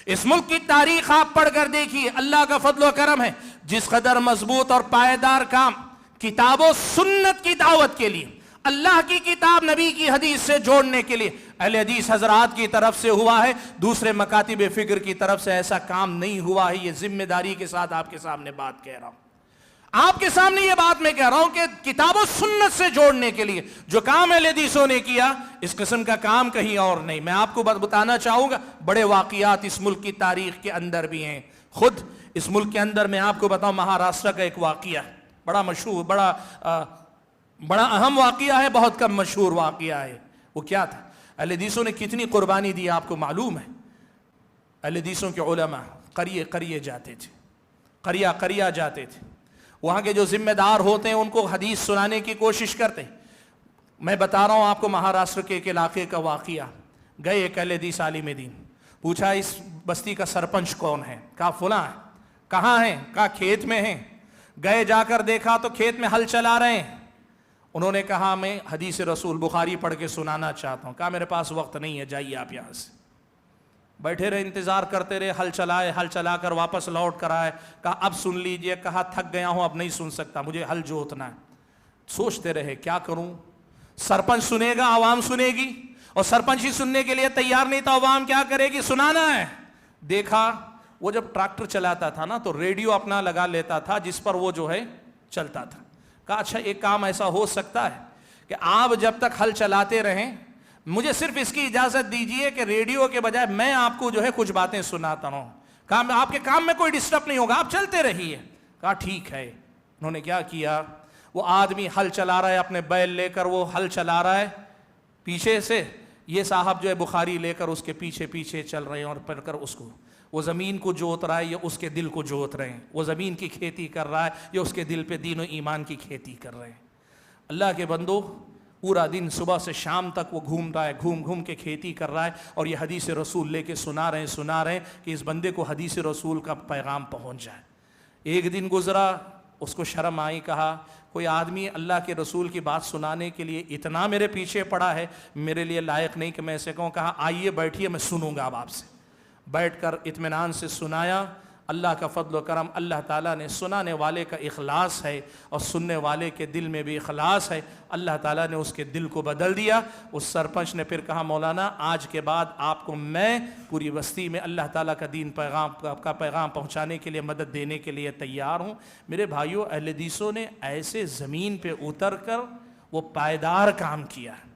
اس ملک کی تاریخ آپ پڑھ کر دیکھیے، اللہ کا فضل و کرم ہے، جس قدر مضبوط اور پائیدار کام کتاب و سنت کی دعوت کے لیے، اللہ کی کتاب نبی کی حدیث سے جوڑنے کے لیے اہل حدیث حضرات کی طرف سے ہوا ہے، دوسرے مکاتب فکر کی طرف سے ایسا کام نہیں ہوا ہے۔ یہ ذمہ داری کے ساتھ آپ کے سامنے بات کہہ رہا ہوں، آپ کے سامنے یہ بات میں کہہ رہا ہوں کہ کتاب و سنت سے جوڑنے کے لیے جو کام اہل حدیثوں نے کیا، اس قسم کا کام کہیں اور نہیں۔ میں آپ کو بتانا چاہوں گا، بڑے واقعات اس ملک کی تاریخ کے اندر بھی ہیں۔ خود اس ملک کے اندر میں آپ کو بتاؤں، مہاراشٹر کا ایک واقعہ بڑا مشہور، بڑا اہم واقعہ ہے، بہت کم مشہور واقعہ ہے۔ وہ کیا تھا؟ اہل حدیثوں نے کتنی قربانی دی آپ کو معلوم ہے؟ اہل حدیثوں کے علماء قریے جاتے تھے، قریہ جاتے تھے، وہاں کے جو ذمہ دار ہوتے ہیں ان کو حدیث سنانے کی کوشش کرتے ہیں۔ میں بتا رہا ہوں آپ کو مہاراشٹر کے ایک علاقے کا واقعہ۔ گئے ایک اہل حدیث عالم دین، پوچھا اس بستی کا سرپنچ کون ہے؟ کہا فلاں ہے۔ کہاں ہیں؟ کہا کھیت میں ہیں۔ گئے، جا کر دیکھا تو کھیت میں ہل چلا رہے ہیں۔ انہوں نے کہا میں حدیث رسول بخاری پڑھ کے سنانا چاہتا ہوں۔ کہا میرے پاس وقت نہیں ہے، جائیے آپ یہاں سے۔ بیٹھے رہے، انتظار کرتے رہے، ہل چلا کر واپس لوٹ کر آئے۔ کہا اب سن لیجئے۔ کہا تھک گیا ہوں، اب نہیں سن سکتا، مجھے ہل جوتنا ہے۔ سوچتے رہے کیا کروں، سرپنچ سنے گا، عوام سنے گی، اور سرپنچ ہی سننے کے لیے تیار نہیں تھا، عوام کیا کرے گی، سنانا ہے۔ دیکھا وہ جب ٹریکٹر چلاتا تھا نا تو ریڈیو اپنا لگا لیتا تھا جس پر وہ جو ہے چلتا تھا۔ کہا اچھا ایک کام ایسا ہو سکتا ہے کہ آپ جب تک ہل چلاتے رہیں، مجھے صرف اس کی اجازت دیجئے کہ ریڈیو کے بجائے میں آپ کو جو ہے کچھ باتیں سناتا ہوں۔ کہا آپ کے کام میں کوئی ڈسٹرب نہیں ہوگا، آپ چلتے رہیے۔ کہا ٹھیک ہے۔ انہوں نے کیا کیا، وہ آدمی ہل چلا رہا ہے، اپنے بیل لے کر وہ ہل چلا رہا ہے پیچھے سے، یہ صاحب جو ہے بخاری لے کر اس کے پیچھے چل رہے ہیں، اور پڑھ کر اس کو، وہ زمین کو جوت رہا ہے یا اس کے دل کو جوت رہے ہیں، وہ زمین کی کھیتی کر رہا ہے یا اس کے دل پہ دین و ایمان کی کھیتی کر رہے ہیں۔ اللہ کے بندو، پورا دن صبح سے شام تک وہ گھوم رہا ہے، گھوم کے کھیتی کر رہا ہے، اور یہ حدیث رسول لے کے سنا رہے ہیں کہ اس بندے کو حدیث رسول کا پیغام پہنچ جائے۔ ایک دن گزرا، اس کو شرم آئی، کہا کوئی آدمی اللہ کے رسول کی بات سنانے کے لیے اتنا میرے پیچھے پڑا ہے، میرے لیے لائق نہیں کہ میں اسے کہوں۔ کہا آئیے بیٹھیے، میں سنوں گا اب آپ سے۔ بیٹھ کر اطمینان سے سنایا۔ اللہ کا فضل و کرم، اللہ تعالیٰ نے، سنانے والے کا اخلاص ہے اور سننے والے کے دل میں بھی اخلاص ہے، اللہ تعالیٰ نے اس کے دل کو بدل دیا۔ اس سرپنچ نے پھر کہا مولانا آج کے بعد آپ کو میں پوری بستی میں اللہ تعالیٰ کا دین کا پیغام پہنچانے کے لیے، مدد دینے کے لیے تیار ہوں۔ میرے بھائیوں، اہل حدیثوں نے ایسے زمین پہ اتر کر وہ پائیدار کام کیا ہے۔